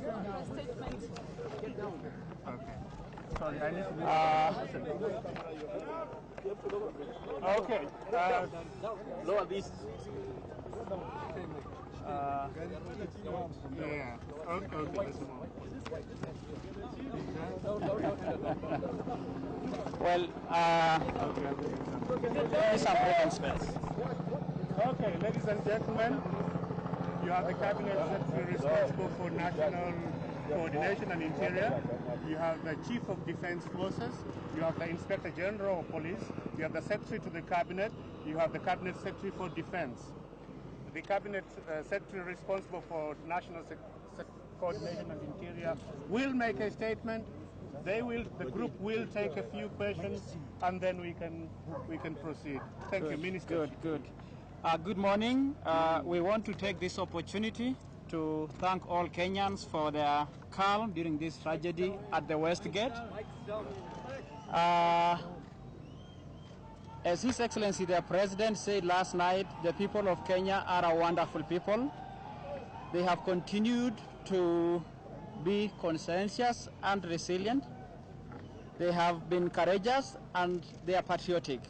a statement. Okay. Sorry, I need to be okay. Lower this. Yeah. Okay, let's move. Well, some announcements. Okay, ladies and gentlemen, you have the cabinet secretary responsible for national coordination and interior. You have the chief of defense forces. You have the inspector general of police. You have the secretary to the cabinet. You have the cabinet secretary for defense. The cabinet secretary responsible for national coordination and interior will make a statement. The group will take a few questions, and then we can proceed. Thank you, Minister. Good. Good morning. We want to take this opportunity to thank all Kenyans for their calm during this tragedy at the West Gate. As His Excellency the President said last night, the people of Kenya are a wonderful people. They have continued to be conscientious and resilient. They have been courageous and they are patriotic.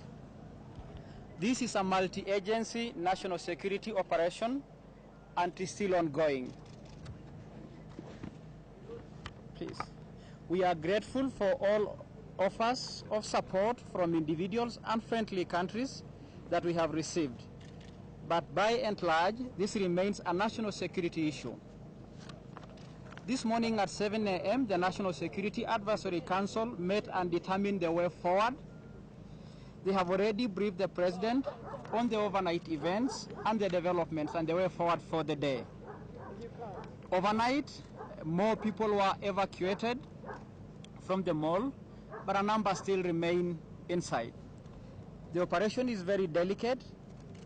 This is a multi-agency national security operation and it is still ongoing. Please. We are grateful for all offers of support from individuals and friendly countries that we have received. But by and large, this remains a national security issue. This morning at 7 a.m., the National Security Advisory Council met and determined the way forward. They have already briefed the President on the overnight events and the developments and the way forward for the day. Overnight, more people were evacuated from the mall, but a number still remain inside. The operation is very delicate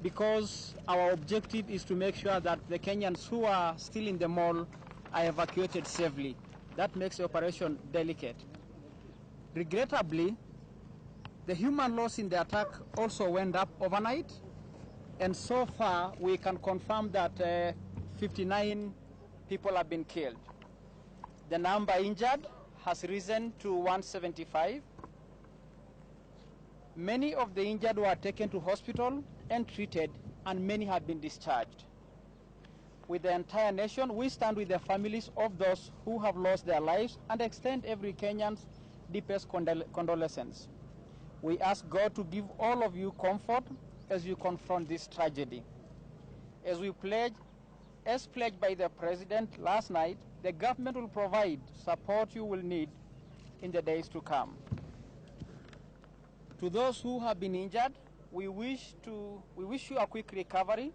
because our objective is to make sure that the Kenyans who are still in the mall are evacuated safely. That makes the operation delicate. Regrettably, the human loss in the attack also went up overnight, and so far we can confirm that 59 people have been killed. The number injured has risen to 175. Many of the injured were taken to hospital and treated, and many have been discharged. With the entire nation, we stand with the families of those who have lost their lives and extend every Kenyan's deepest condolences. We ask God to give all of you comfort as you confront this tragedy. As pledged by the President last night, the government will provide support you will need in the days to come. To those who have been injured, we wish you a quick recovery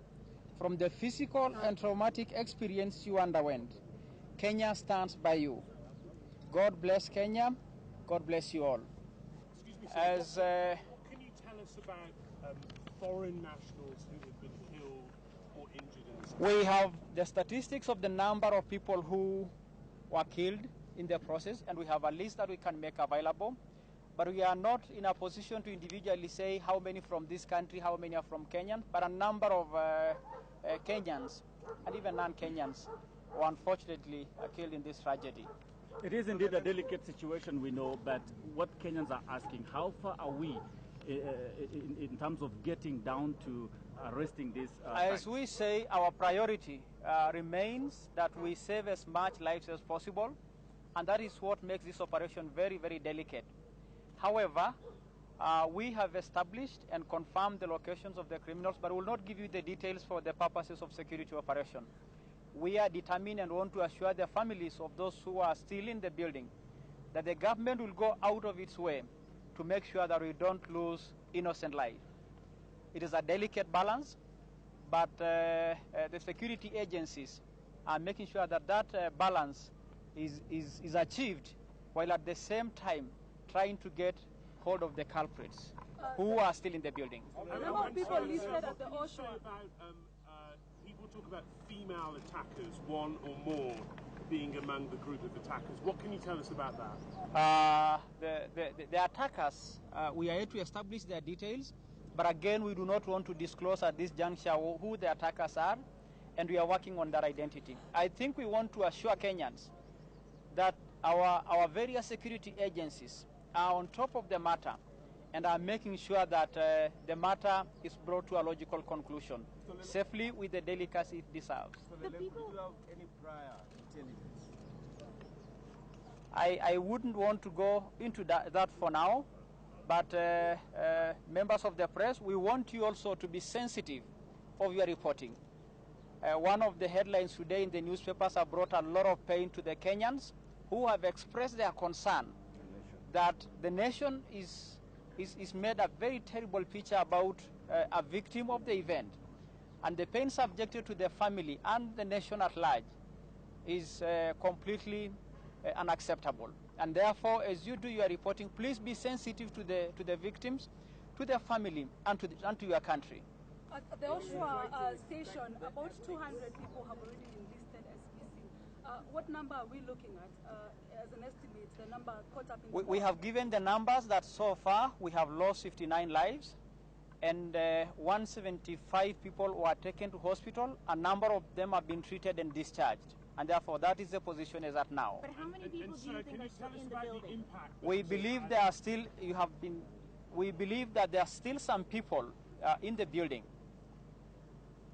from the physical and traumatic experience you underwent. Kenya stands by you. God bless Kenya. God bless you all. Excuse me, sir, what can you tell us about foreign nationals who have been killed or injured in this? We have the statistics of the number of people who were killed in the process, and we have a list that we can make available. But we are not in a position to individually say how many from this country, how many are from Kenya, but a number of Kenyans and even non-Kenyans who unfortunately are killed in this tragedy. It is indeed a delicate situation, we know, but what Kenyans are asking, how far are we in terms of getting down to arresting this? As we say, our priority remains that we save as much lives as possible, and that is what makes this operation very, very delicate. However, we have established and confirmed the locations of the criminals, but will not give you the details for the purposes of security operation. We are determined and want to assure the families of those who are still in the building that the government will go out of its way to make sure that we don't lose innocent life. It is a delicate balance, but the security agencies are making sure that that balance is achieved, while at the same time trying to get hold of the culprits who are still in the building. A number of people listed at the ocean. People talk about female attackers, one or more, being among the group of attackers. What can you tell us about that? The attackers, we are yet to establish their details, but again, we do not want to disclose at this juncture who the attackers are, and we are working on their identity. I think we want to assure Kenyans that our various security agencies are on top of the matter and are making sure that the matter is brought to a logical conclusion safely with the delicacy it deserves. So do you have any prior intelligence? I wouldn't want to go into that for now, but members of the press, we want you also to be sensitive of your reporting. One of the headlines today in the newspapers have brought a lot of pain to the Kenyans who have expressed their concern that the nation is made a very terrible picture about a victim of the event. And the pain subjected to the family and the nation at large is completely unacceptable. And therefore, as you do your reporting, please be sensitive to the victims, to their family, and to your country. At the Oshwa station, about 200 people have already been listed as missing. What number are we looking at as an estimate, the number caught up in We have given the numbers that so far we have lost 59 lives and 175 people were taken to hospital. A number of them have been treated and discharged. And therefore, that is the position as at now. But how many people do you think are still in the building? We believe there are still, we believe that there are still some people in the building.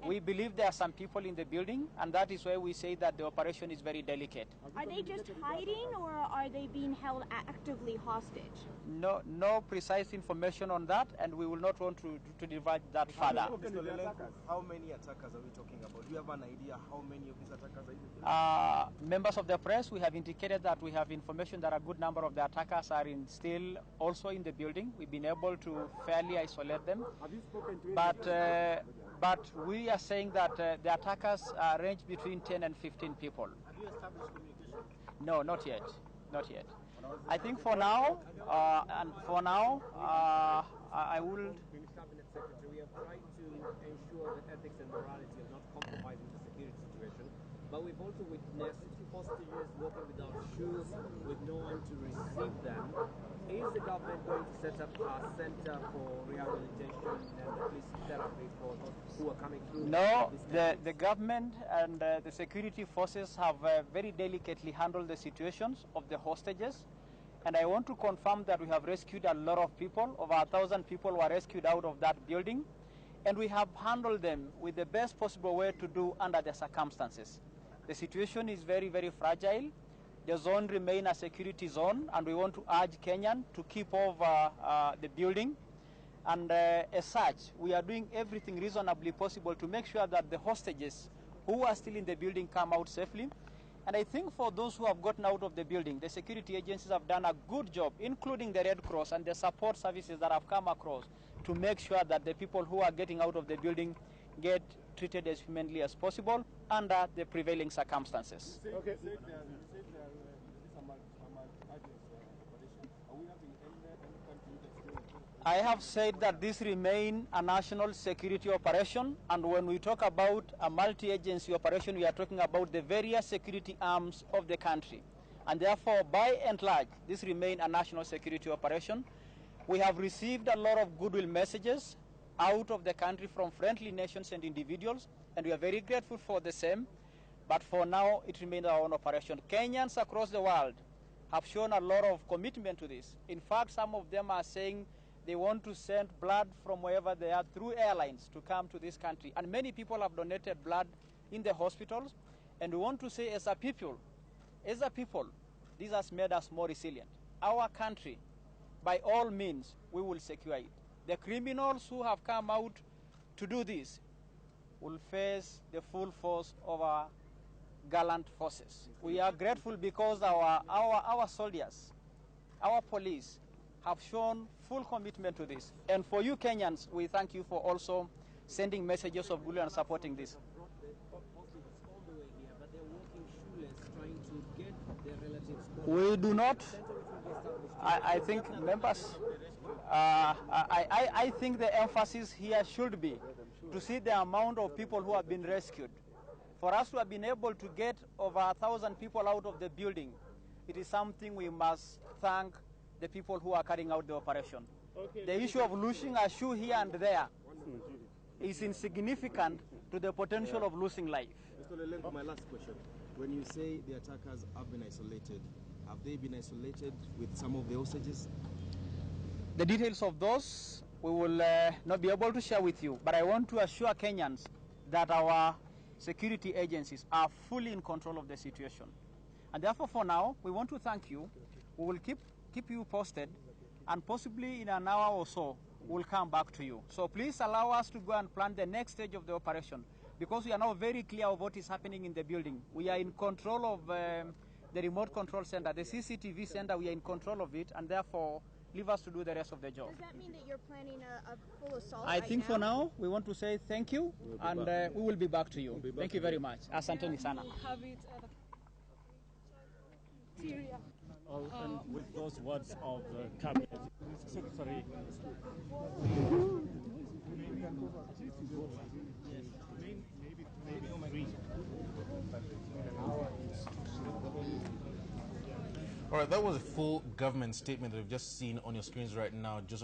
We believe there are some people in the building, and that is why we say that the operation is very delicate. Are they just hiding, or are they being held actively hostage? No precise information on that, and we will not want to divide that further. Mr. Lenku, how many attackers are we talking about? Do you have an idea how many of these attackers are in the building? Members of the press, we have indicated that we have information that a good number of the attackers are still also in the building. We've been able to fairly isolate them. Have you spoken to but we are saying that the attackers range between 10 and 15 people. Have you established communication? No, not yet. Not yet. I think for now, I will. Being Cabinet Secretary, we have tried to ensure that ethics and morality are not compromising the security situation. But we've also witnessed hostages walking without shoes, with no one to receive them. Is the government going to set up a center for rehabilitation and at least therapy for those who are coming through? No, the government and the security forces have very delicately handled the situations of the hostages. And I want to confirm that we have rescued a lot of people. Over 1,000 people were rescued out of that building. And we have handled them with the best possible way to do under the circumstances. The situation is very, very fragile. The zone remains a security zone, and we want to urge Kenyan to keep over the building. And as such, we are doing everything reasonably possible to make sure that the hostages who are still in the building come out safely. And I think for those who have gotten out of the building, the security agencies have done a good job, including the Red Cross and the support services that have come across, to make sure that the people who are getting out of the building get treated as humanly as possible under the prevailing circumstances. Okay. I have said that this remains a national security operation, and when we talk about a multi-agency operation, we are talking about the various security arms of the country. And therefore, by and large, this remains a national security operation. We have received a lot of goodwill messages out of the country from friendly nations and individuals, and we are very grateful for the same. But for now, it remains our own operation. Kenyans across the world have shown a lot of commitment to this. In fact, some of them are saying they want to send blood from wherever they are through airlines to come to this country. And many people have donated blood in the hospitals. And we want to say as a people, this has made us more resilient. Our country, by all means, we will secure it. The criminals who have come out to do this will face the full force of our gallant forces. We are grateful because our soldiers, our police, have shown full commitment to this. And for you Kenyans, we thank you for also sending messages of goodwill and supporting this. We do not. I think members, I think the emphasis here should be to see the amount of people who have been rescued. For us to have been able to get over 1,000 people out of the building, it is something we must thank the people who are carrying out the operation. Okay. The issue of losing a shoe here and there is insignificant to the potential of losing life. Mr. Lenku, my last question. When you say the attackers have been isolated, have they been isolated with some of the hostages? The details of those we will not be able to share with you, but I want to assure Kenyans that our security agencies are fully in control of the situation. And therefore, for now, we want to thank you. We will keep you posted, and possibly in an hour or so, we'll come back to you. So please allow us to go and plan the next stage of the operation, because we are now very clear of what is happening in the building. We are in control of the remote control center, the CCTV center. We are in control of it, and therefore, leave us to do the rest of the job. Does that mean that you're planning a full assault I think for now, we want to say thank you, and we will be back to you. Thank you very much. Asanteni sana. We have it Syria. And with those words of cabinet secretary. All right, that was a full government statement that we've just seen on your screens right now. Joseph